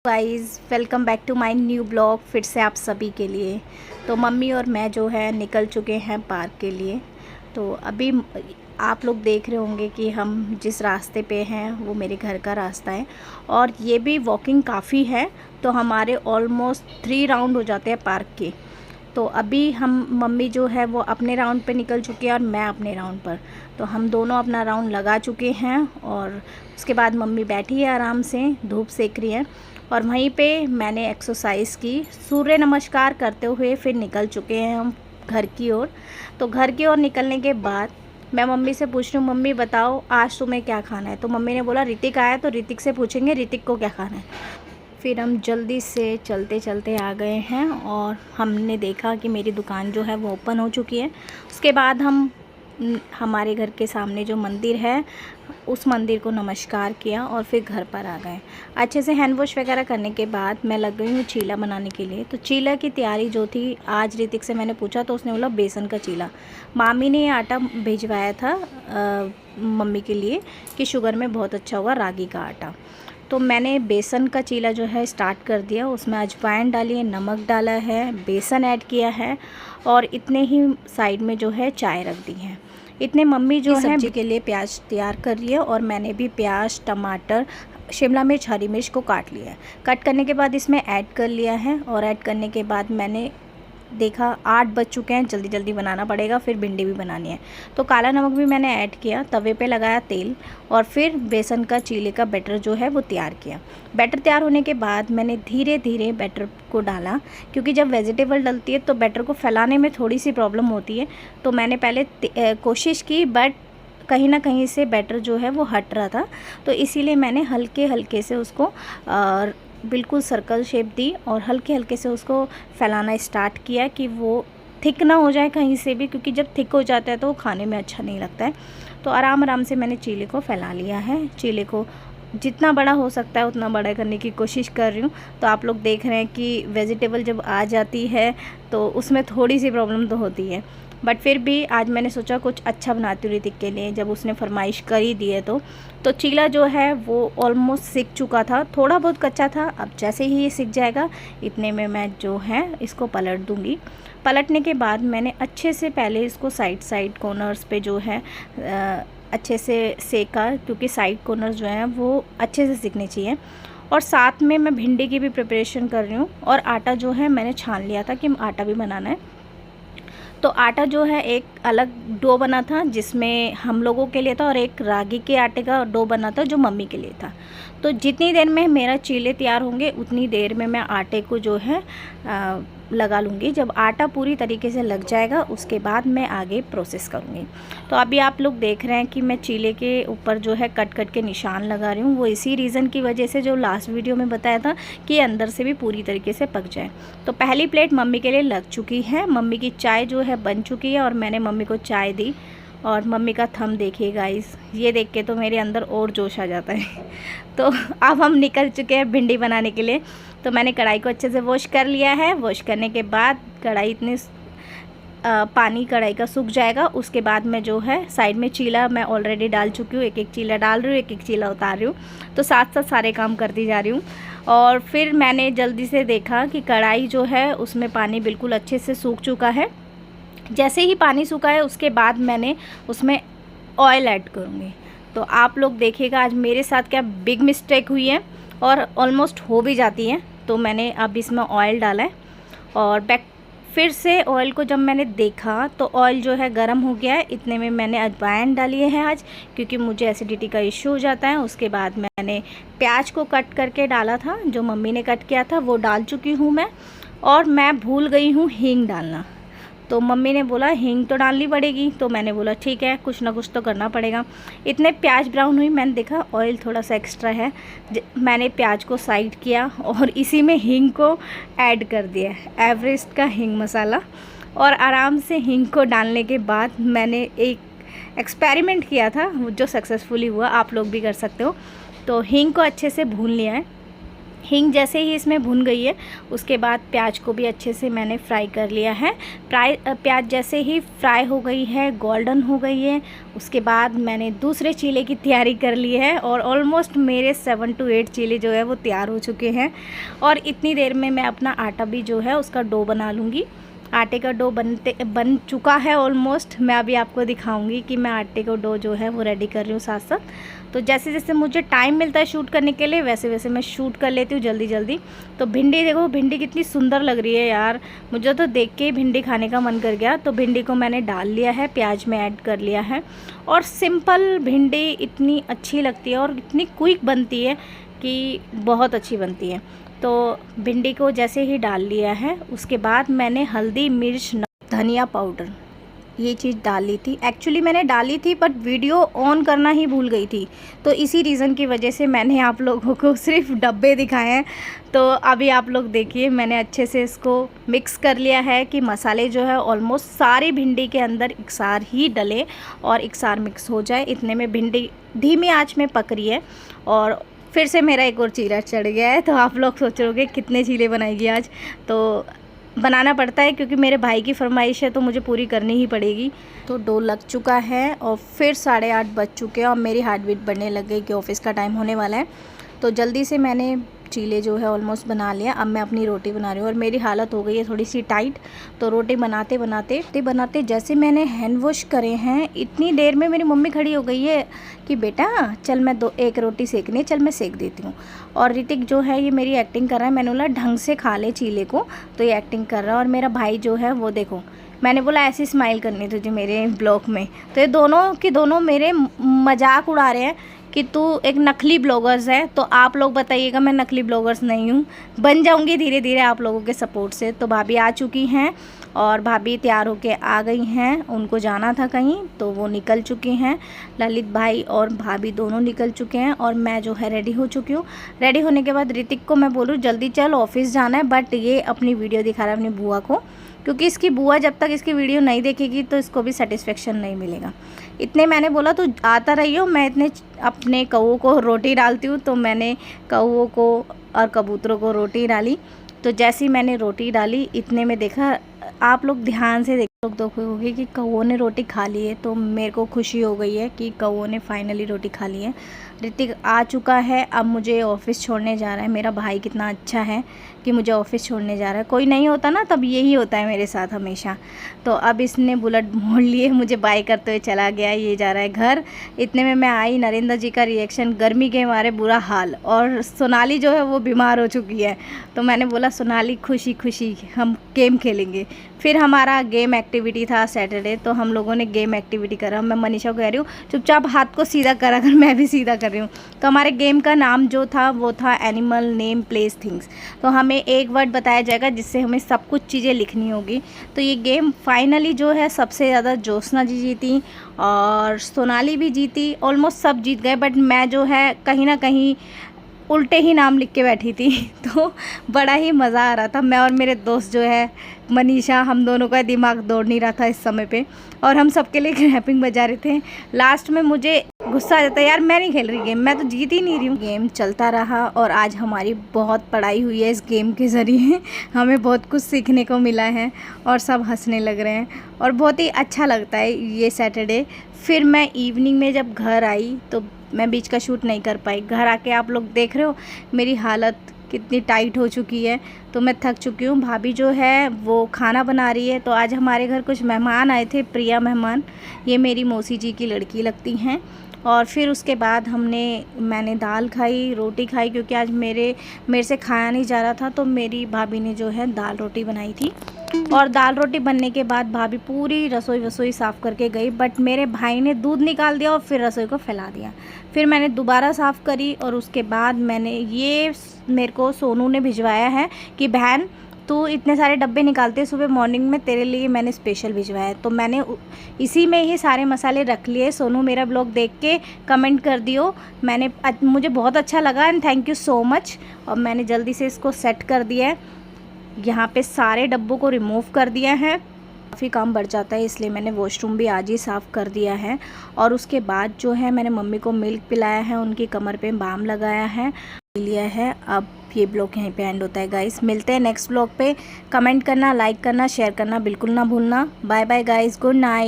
Guys, welcome back to my new blog. फिर से आप सभी के लिए। तो मम्मी और मैं जो है निकल चुके हैं पार्क के लिए। तो अभी आप लोग देख रहे होंगे कि हम जिस रास्ते पे हैं वो मेरे घर का रास्ता है और ये भी वॉकिंग काफ़ी है। तो हमारे ऑलमोस्ट 3 राउंड हो जाते हैं पार्क के। तो अभी हम मम्मी जो है वो अपने राउंड पे निकल चुकी है और मैं अपने राउंड पर। तो हम दोनों अपना राउंड लगा चुके हैं और उसके बाद मम्मी बैठी है आराम से, धूप सेक रही है। और वहीं पे मैंने एक्सरसाइज की, सूर्य नमस्कार करते हुए फिर निकल चुके हैं हम घर की ओर। तो घर की ओर निकलने के बाद मैं मम्मी से पूछ रही हूँ, मम्मी बताओ आज तुम्हें क्या खाना है। तो मम्मी ने बोला ऋतिक आया तो ऋतिक से पूछेंगे ऋतिक को क्या खाना है। फिर हम जल्दी से चलते चलते आ गए हैं और हमने देखा कि मेरी दुकान जो है वो ओपन हो चुकी है। उसके बाद हम हमारे घर के सामने जो मंदिर है उस मंदिर को नमस्कार किया और फिर घर पर आ गए। अच्छे से हैंड वॉश वगैरह करने के बाद मैं लग गई हूँ चीला बनाने के लिए। तो चीला की तैयारी जो थी, आज ऋतिक से मैंने पूछा तो उसने बोला बेसन का चीला। मामी ने ये आटा भिजवाया था मम्मी के लिए कि शुगर में बहुत अच्छा होगा, रागी का आटा। तो मैंने बेसन का चीला जो है स्टार्ट कर दिया। उसमें अजवाइन डाली है, नमक डाला है, बेसन ऐड किया है और इतने ही साइड में जो है चाय रख दी है। इतने मम्मी जो है सब्जी के लिए प्याज तैयार कर रही है और मैंने भी प्याज, टमाटर, शिमला मिर्च, हरी मिर्च को काट लिया है। कट करने के बाद इसमें ऐड कर लिया है और ऐड करने के बाद मैंने देखा 8 बज चुके हैं, जल्दी जल्दी बनाना पड़ेगा, फिर भिंडी भी बनानी है। तो काला नमक भी मैंने ऐड किया, तवे पे लगाया तेल और फिर बेसन का चीले का बैटर जो है वो तैयार किया। बैटर तैयार होने के बाद मैंने धीरे धीरे बैटर को डाला, क्योंकि जब वेजिटेबल डलती है तो बैटर को फैलाने में थोड़ी सी प्रॉब्लम होती है। तो मैंने पहले कोशिश की, बट कहीं ना कहीं से बैटर जो है वो हट रहा था। तो इसीलिए मैंने हल्के हल्के से उसको बिल्कुल सर्कल शेप दी और हल्के हल्के से उसको फैलाना स्टार्ट किया कि वो थिक ना हो जाए कहीं से भी, क्योंकि जब थिक हो जाता है तो वो खाने में अच्छा नहीं लगता है। तो आराम आराम से मैंने चीले को फैला लिया है। चीले को जितना बड़ा हो सकता है उतना बड़ा करने की कोशिश कर रही हूँ। तो आप लोग देख रहे हैं कि वेजिटेबल जब आ जाती है तो उसमें थोड़ी सी प्रॉब्लम तो होती है, बट फिर भी आज मैंने सोचा कुछ अच्छा बनाती हूँ ऋतिक के लिए, जब उसने फरमाइश कर ही दी है। तो चीला जो है वो ऑलमोस्ट सिक चुका था, थोड़ा बहुत कच्चा था। अब जैसे ही ये सिक जाएगा इतने में मैं जो है इसको पलट दूँगी। पलटने के बाद मैंने अच्छे से पहले इसको साइड कॉर्नर्स पे जो है अच्छे से सेका, क्योंकि साइड कॉर्नर्स जो हैं वो अच्छे से सिकने चाहिए। और साथ में मैं भिंडी की भी प्रिपरेशन कर रही हूँ और आटा जो है मैंने छान लिया था कि आटा भी बनाना है। तो आटा जो है एक अलग डो बना था जिसमें हम लोगों के लिए था और एक रागी के आटे का डो बना था जो मम्मी के लिए था। तो जितनी देर में मेरा चीले तैयार होंगे उतनी देर में मैं आटे को जो है लगा लूँगी। जब आटा पूरी तरीके से लग जाएगा उसके बाद मैं आगे प्रोसेस करूँगी। तो अभी आप लोग देख रहे हैं कि मैं चीले के ऊपर जो है कट कट के निशान लगा रही हूँ। वो इसी रीज़न की वजह से जो लास्ट वीडियो में बताया था कि अंदर से भी पूरी तरीके से पक जाए। तो पहली प्लेट मम्मी के लिए लग चुकी है। मम्मी की चाय जो है बन चुकी है और मैंने मम्मी को चाय दी। और मम्मी का थम देखिए गाइस, ये देख के तो मेरे अंदर और जोश आ जाता है। तो अब हम निकल चुके हैं भिंडी बनाने के लिए। तो मैंने कढ़ाई को अच्छे से वॉश कर लिया है। वॉश करने के बाद कढ़ाई इतनी पानी कढ़ाई का सूख जाएगा, उसके बाद मैं जो है साइड में चीला मैं ऑलरेडी डाल चुकी हूँ। एक एक चीला डाल रही हूँ, एक एक चीला उतार रही हूँ। तो साथ साथ सारे काम करती जा रही हूँ। और फिर मैंने जल्दी से देखा कि कढ़ाई जो है उसमें पानी बिल्कुल अच्छे से सूख चुका है। जैसे ही पानी सूखा है उसके बाद मैंने उसमें ऑयल ऐड करूँगी। तो आप लोग देखिएगा आज मेरे साथ क्या बिग मिस्टेक हुई है और ऑलमोस्ट हो भी जाती है। तो मैंने अब इसमें ऑयल डाला है और फिर से ऑयल को जब मैंने देखा तो ऑयल जो है गर्म हो गया है। इतने में मैंने अजवाइन डाली है आज, क्योंकि मुझे एसिडिटी का इश्यू हो जाता है। उसके बाद मैंने प्याज को कट करके डाला था, जो मम्मी ने कट किया था वो डाल चुकी हूँ मैं। और मैं भूल गई हूँ हींग डालना। तो मम्मी ने बोला हींग तो डालनी पड़ेगी, तो मैंने बोला ठीक है, कुछ ना कुछ तो करना पड़ेगा। इतने प्याज ब्राउन हुई, मैंने देखा ऑयल थोड़ा सा एक्स्ट्रा है। मैंने प्याज को साइड किया और इसी में हींग को ऐड कर दिया, एवरेस्ट का हींग मसाला। और आराम से हींग को डालने के बाद मैंने एक एक्सपेरिमेंट किया था जो सक्सेसफुली हुआ, आप लोग भी कर सकते हो। तो हींग को अच्छे से भून लिया है हींग जैसे ही इसमें भुन गई है उसके बाद प्याज को भी अच्छे से मैंने फ्राई कर लिया है। प्याज जैसे ही फ्राई हो गई है, गोल्डन हो गई है, उसके बाद मैंने दूसरे चीले की तैयारी कर ली है और ऑलमोस्ट मेरे 7 to 8 चीले जो है वो तैयार हो चुके हैं। और इतनी देर में मैं अपना आटा भी जो है उसका डो बना लूँगी। आटे का डो बन चुका है ऑलमोस्ट। मैं अभी आपको दिखाऊंगी कि मैं आटे का डो जो है वो रेडी कर रही हूँ साथ साथ। तो जैसे जैसे मुझे टाइम मिलता है शूट करने के लिए वैसे वैसे मैं शूट कर लेती हूँ जल्दी जल्दी। तो भिंडी देखो, भिंडी कितनी सुंदर लग रही है यार, मुझे तो देख के ही भिंडी खाने का मन कर गया। तो भिंडी को मैंने डाल लिया है, प्याज में ऐड कर लिया है। और सिंपल भिंडी इतनी अच्छी लगती है और इतनी क्विक बनती है कि बहुत अच्छी बनती है। तो भिंडी को जैसे ही डाल लिया है उसके बाद मैंने हल्दी, मिर्च, धनिया पाउडर ये चीज़ डाली थी। एक्चुअली मैंने डाली थी बट वीडियो ऑन करना ही भूल गई थी, तो इसी रीज़न की वजह से मैंने आप लोगों को सिर्फ डब्बे दिखाए हैं। तो अभी आप लोग देखिए मैंने अच्छे से इसको मिक्स कर लिया है कि मसाले जो है ऑलमोस्ट सारी भिंडी के अंदर एकसार ही डले और एकसार मिक्स हो जाए। इतने में भिंडी धीमी आंच में पक रही है। और फिर से मेरा एक और चीला चढ़ गया है। तो आप लोग सोच रहे होंगे कितने चीले बनाएगी आज, तो बनाना पड़ता है क्योंकि मेरे भाई की फरमाइश है तो मुझे पूरी करनी ही पड़ेगी। तो डो लग चुका है और फिर 8:30 बज चुके हैं और मेरी हार्ट बीट बढ़ने लग गई कि ऑफिस का टाइम होने वाला है। तो जल्दी से मैंने चीले जो है ऑलमोस्ट बना लिया। अब मैं अपनी रोटी बना रही हूँ और मेरी हालत हो गई है थोड़ी सी टाइट। तो रोटी बनाते बनाते जैसे मैंने हैंड वॉश करे हैं इतनी देर में मेरी मम्मी खड़ी हो गई है कि बेटा चल मैं एक रोटी सेकनी है, चल मैं सेक देती हूँ। और ऋतिक जो है ये मेरी एक्टिंग कर रहा है। मैंने बोला ढंग से खा ले चीले को, तो ये एक्टिंग कर रहा है। और मेरा भाई जो है वो देखो, मैंने बोला ऐसी स्माइल करनी तुझे मेरे ब्लॉग में। तो ये दोनों के दोनों मेरे मजाक उड़ा रहे हैं कि तू एक नकली ब्लॉगर्स है। तो आप लोग बताइएगा, मैं नकली ब्लॉगर्स नहीं हूँ, बन जाऊँगी धीरे धीरे आप लोगों के सपोर्ट से। तो भाभी आ चुकी हैं और भाभी तैयार होके आ गई हैं, उनको जाना था कहीं तो वो निकल चुकी हैं। ललित भाई और भाभी दोनों निकल चुके हैं और मैं जो है रेडी हो चुकी हूँ। रेडी होने के बाद ऋतिक को मैं बोलूँ जल्दी चल ऑफिस जाना है, बट ये अपनी वीडियो दिखा रहा है अपनी बुआ को, क्योंकि इसकी बुआ जब तक इसकी वीडियो नहीं देखेगी तो इसको भी सेटिस्फेक्शन नहीं मिलेगा। इतने मैंने बोला तो आता रही हो, मैं इतने अपने कौओं को रोटी डालती हूँ। तो मैंने कौओं को और कबूतरों को रोटी डाली। तो जैसे ही मैंने रोटी डाली इतने में देखा, आप लोग ध्यान से देखोगे कि कौओं ने रोटी खा ली है। तो मेरे को खुशी हो गई है कि कौओं ने फाइनली रोटी खा ली है। ऋतिक आ चुका है, अब मुझे ऑफिस छोड़ने जा रहा है। मेरा भाई कितना अच्छा है कि मुझे ऑफिस छोड़ने जा रहा है। कोई नहीं होता ना तब यही होता है मेरे साथ हमेशा। तो अब इसने बुलेट मोड़ लिए, मुझे बाय करते हुए चला गया, ये जा रहा है घर। इतने में मैं आई, नरेंद्र जी का रिएक्शन, गर्मी के मारे बुरा हाल, और सोनाली जो है वो बीमार हो चुकी है। तो मैंने बोला सोनाली खुशी खुशी हम गेम खेलेंगे। फिर हमारा गेम एक्टिविटी था सैटरडे, तो हम लोगों ने गेम एक्टिविटी करा। मैं मनीषा को कह रही हूँ चुपचाप हाथ को सीधा करा अगर मैं भी सीधा कर रही हूँ। तो हमारे गेम का नाम जो था वो था एनिमल नेम प्लेस थिंग्स। तो हमें एक वर्ड बताया जाएगा जिससे हमें सब कुछ चीज़ें लिखनी होगी। तो ये गेम फाइनली जो है सबसे ज़्यादा ज्योत्सना जी जीती और सोनाली भी जीती, ऑलमोस्ट सब जीत गए, बट मैं जो है कहीं ना कहीं उल्टे ही नाम लिख के बैठी थी। तो बड़ा ही मज़ा आ रहा था। मैं और मेरे दोस्त जो है मनीषा, हम दोनों का दिमाग दौड़ नहीं रहा था इस समय पे, और हम सबके लिए रैपिंग बजा रहे थे। लास्ट में मुझे गुस्सा आ जाता है, यार मैं नहीं खेल रही गेम, मैं तो जीत ही नहीं रही हूँ। गेम चलता रहा और आज हमारी बहुत पढ़ाई हुई है इस गेम के ज़रिए। हमें बहुत कुछ सीखने को मिला है और सब हंसने लग रहे हैं और बहुत ही अच्छा लगता है ये सैटरडे। फिर मैं इवनिंग में जब घर आई तो मैं बीच का शूट नहीं कर पाई। घर आके आप लोग देख रहे हो मेरी हालत कितनी टाइट हो चुकी है, तो मैं थक चुकी हूँ। भाभी जो है वो खाना बना रही है। तो आज हमारे घर कुछ मेहमान आए थे, प्रिया मेहमान, ये मेरी मौसी जी की लड़की लगती हैं। और फिर उसके बाद मैंने दाल खाई, रोटी खाई, क्योंकि आज मेरे से खाया नहीं जा रहा था। तो मेरी भाभी ने जो है दाल रोटी बनाई थी। और दाल रोटी बनने के बाद भाभी पूरी रसोई साफ़ करके गई, बट मेरे भाई ने दूध निकाल दिया और फिर रसोई को फैला दिया। फिर मैंने दोबारा साफ़ करी और उसके बाद मेरे को सोनू ने भिजवाया है कि बहन तू इतने सारे डब्बे निकालते सुबह मॉर्निंग में, तेरे लिए मैंने स्पेशल भिजवाया है। तो मैंने इसी में ही सारे मसाले रख लिए। सोनू मेरा ब्लॉग देख के कमेंट कर दियो, मुझे बहुत अच्छा लगा and thank you so much. और मैंने जल्दी से इसको सेट कर दिया है, यहाँ पे सारे डब्बों को रिमूव कर दिया है। काफ़ी काम बढ़ जाता है इसलिए मैंने वॉशरूम भी आज ही साफ़ कर दिया है। और उसके बाद जो है मैंने मम्मी को मिल्क पिलाया है, उनकी कमर पे बाम लगाया है, लिया है। अब ये ब्लॉग यहीं पे एंड होता है गाइस। मिलते हैं नेक्स्ट ब्लॉग पे। कमेंट करना, लाइक करना, शेयर करना बिल्कुल ना भूलना। Bye bye guys, good night.